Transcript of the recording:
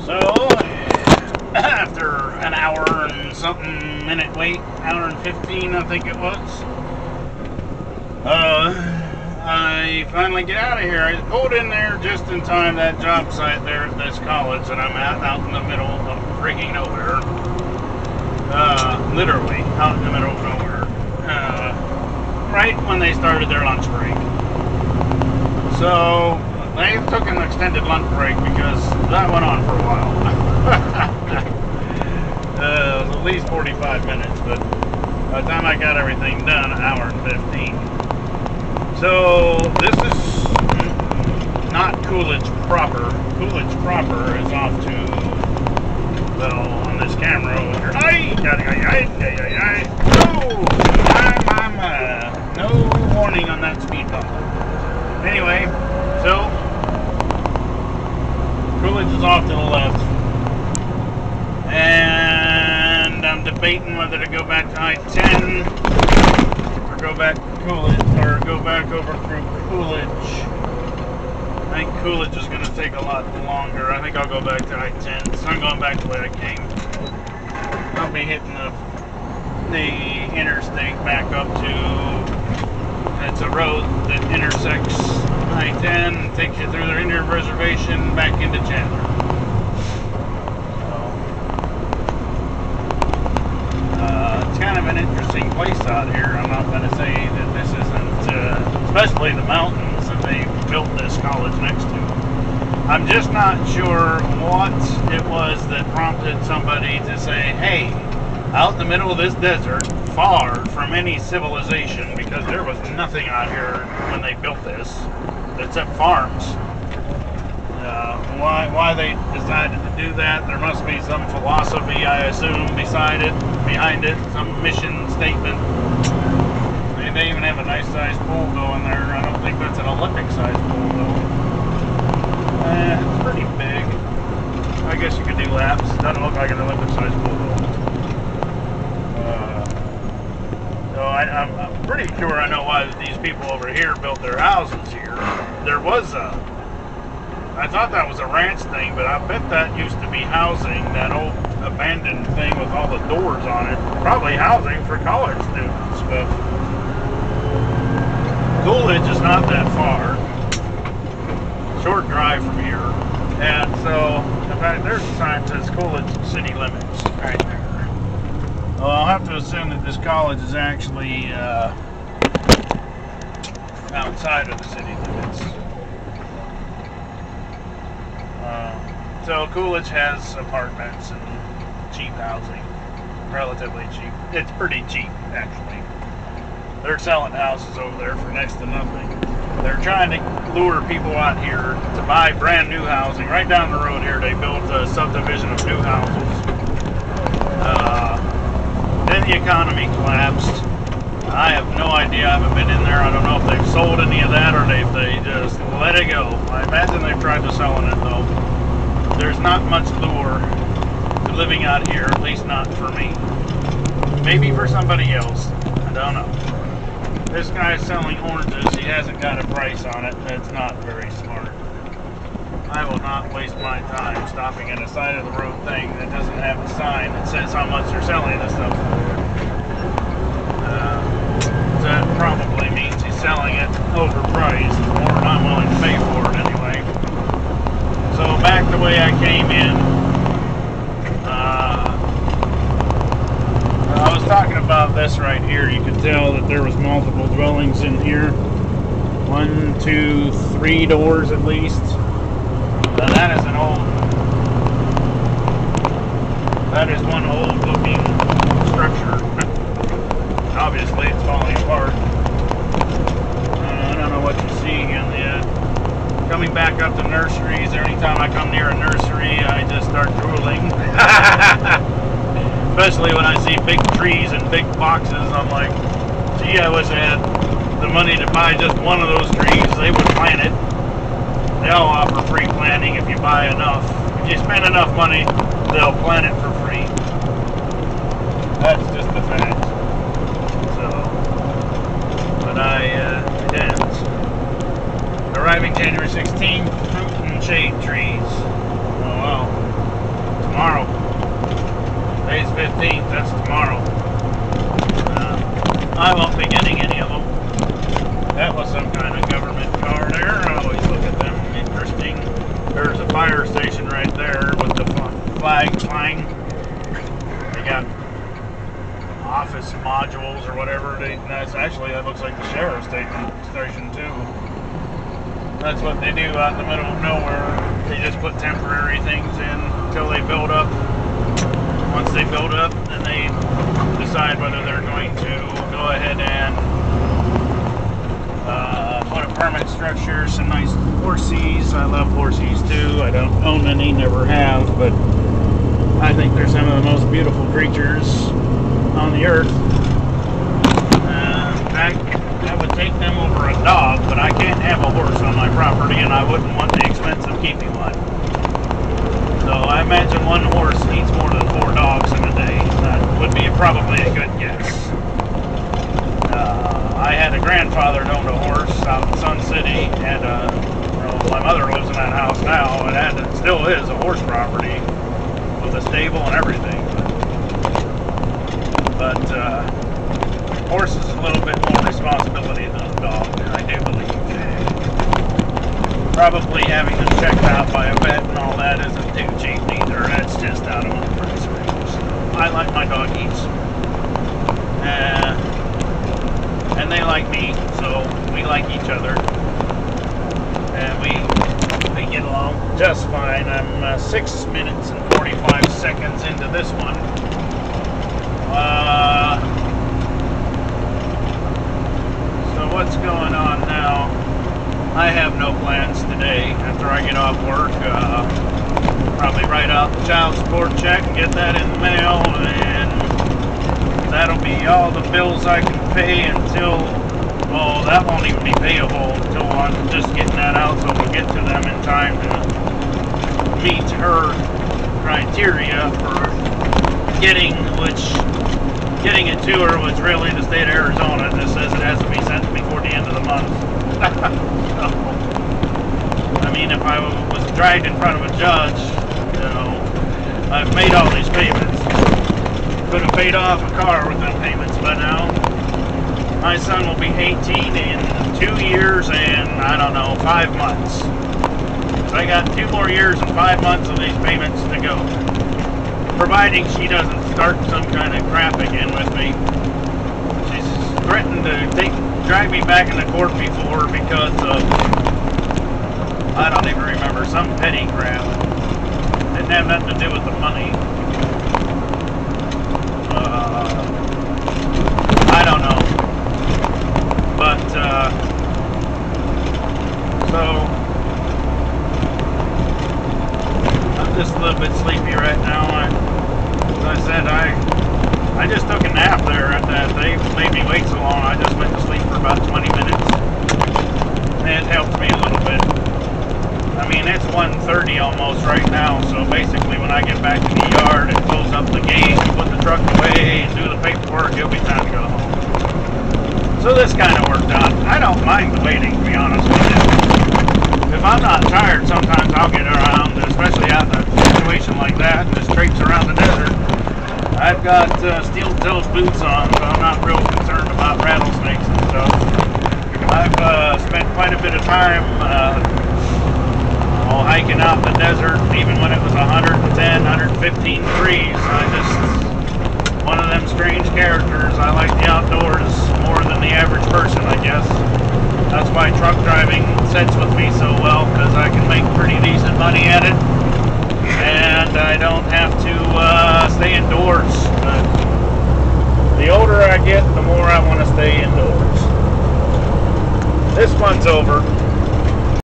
So, after an hour and something minute wait, hour and 15 I think it was, I finally get out of here. I pulled in there just in time, that job site there at this college that I'm at, out in the middle of freaking nowhere. Literally, out in the middle of nowhere. Right when they started their lunch break. So, they took an extended lunch break because that went on for a while. It was at least 45 minutes, but by the time I got everything done, an hour and 15. So, this is not Coolidge proper. Coolidge proper is off to, well, on this camera over here. No warning on that speed bump. Anyway, so Coolidge is off to the left, and I'm debating whether to go back to I-10 or go back to Coolidge, or go back over through Coolidge. I think Coolidge is going to take a lot longer. I think I'll go back to I-10, so I'm going back the way I came. I'll be hitting the interstate back up to, it's a road that intersects I-10 and takes you through the Indian Reservation back into Chandler. So, it's kind of an interesting place out here. I'm not going to say that this isn't, especially the mountains that they built this college next to. I'm just not sure what it was that prompted somebody to say, hey, out in the middle of this desert, far from any civilization, because there was nothing out here when they built this except farms. Why they decided to do that, there must be some philosophy, I assume, behind it, some mission statement. They even have a nice sized pool going there. I don't think that's an Olympic sized pool though. It's pretty big. I guess you could do laps. Doesn't look like an Olympic sized pool though. So I'm pretty sure I know why these people over here built their houses here. There was I thought that was a ranch thing, but I bet that used to be housing, that old abandoned thing with all the doors on it. Probably housing for college students, but Coolidge is not that far. Short drive from here. And so, in fact, there's a sign that says Coolidge city limits right there. Well, I'll have to assume that this college is actually outside of the city limits. So Coolidge has apartments and cheap housing, relatively cheap. It's pretty cheap, actually. They're selling houses over there for next to nothing. They're trying to lure people out here to buy brand new housing. Right down the road here, they built a subdivision of new houses. Then the economy collapsed. I have no idea. I haven't been in there. I don't know if they've sold any of that or if they just let it go. I imagine they've tried to sell it though. There's not much lure to living out here, at least not for me. Maybe for somebody else. I don't know. This guy's selling oranges. He hasn't got a price on it. That's not very smart. I will not waste my time stopping at a side of the road thing that doesn't have a sign that says how much they're selling this stuff for. That probably means he's selling it overpriced, more than I'm willing to pay for it anyway. So back the way I came in, I was talking about this right here. You could tell that there was multiple dwellings in here. 1, 2, 3 doors at least. Now that is one old looking structure. Obviously it's falling apart. I don't know what you're seeing in the coming back up to nurseries. Anytime I come near a nursery, I just start drooling. Especially when I see big trees and big boxes. I'm like, gee, I wish I had the money to buy just one of those trees. They would plant it. They all offer free planting if you buy enough. If you spend enough money, they'll plant it for free. That's just a fact. So, but I didn't. Arriving January 16th, fruit and shade trees. Oh wow. tomorrow. Today's 15th, that's tomorrow. I won't be getting any of them. That was some kind of government car there. I always look at them interesting. There's a fire station right there with the flag flying. They got office modules or whatever. That's actually, that looks like the sheriff's station too. That's what they do out in the middle of nowhere. They just put temporary things in until they build up. Once they build up, then they decide whether they're going to go ahead and put a permanent structure, some nice horsies. I love horsies too. I don't own any, never have, but I think they're some of the most beautiful creatures on the earth. In fact, I would take them over a dog, but I can't have a horse on my property, and I wouldn't want the expense of keeping one. So I imagine one horse eats more than 4 dogs in a day. That would be probably a good guess. I had a grandfather that owned a horse out in Sun City, and my mother lives in that house now, and it still is a horse property with a stable and everything. But horse is a little bit more responsibility than a dog, I do believe. Probably having them checked out by a vet and all that isn't too cheap either. That's just out of my price range. I like my doggies. And they like me, so we like each other. And we get along just fine. I'm 6 minutes and 45 seconds into this one. So what's going on now? I have no plans today. After I get off work, probably write out the child support check and get that in the mail, and that'll be all the bills I can pay until, well, that won't even be payable until I'm just getting that out so we get to them in time to meet her criteria for getting it to her, which really the state of Arizona just says it has to be sent before the end of the month. So, I mean, if I was dragged in front of a judge, you know, I've made all these payments. Could have paid off a car with them payments by now. My son will be 18 in 2 years and, I don't know, 5 months. So I got 2 more years and 5 months of these payments to go. Providing she doesn't start some kind of crap again with me. She's threatened to drag me back into court before because of, I don't even remember, some petty crap. Didn't have nothing to do with the money. I don't know. But, so, I'm just a little bit sleepy right now. As I said, I just took a nap there at that. They made me wait so long. I just went to sleep for about 20 minutes. And it helped me a little bit. I mean, it's 1:30 almost right now, so basically when I get back to the yard and close up the gate and put the truck away and do the paperwork, it'll be time to go home. So this kind of worked out. I don't mind the waiting, to be honest with you. If I'm not tired, sometimes I'll get around, especially out in a situation like that, and just traipse around the desert. I've got steel-toed boots on, so I'm not real concerned about rattlesnakes and stuff. I've spent quite a bit of time hiking out in the desert, even when it was 110, 115 degrees. One of them strange characters. I like the outdoors more than the average person, I guess. That's why truck driving sits with me so well, because I can make pretty decent money at it, and I don't have to stay indoors. But the older I get, the more I want to stay indoors. This one's over.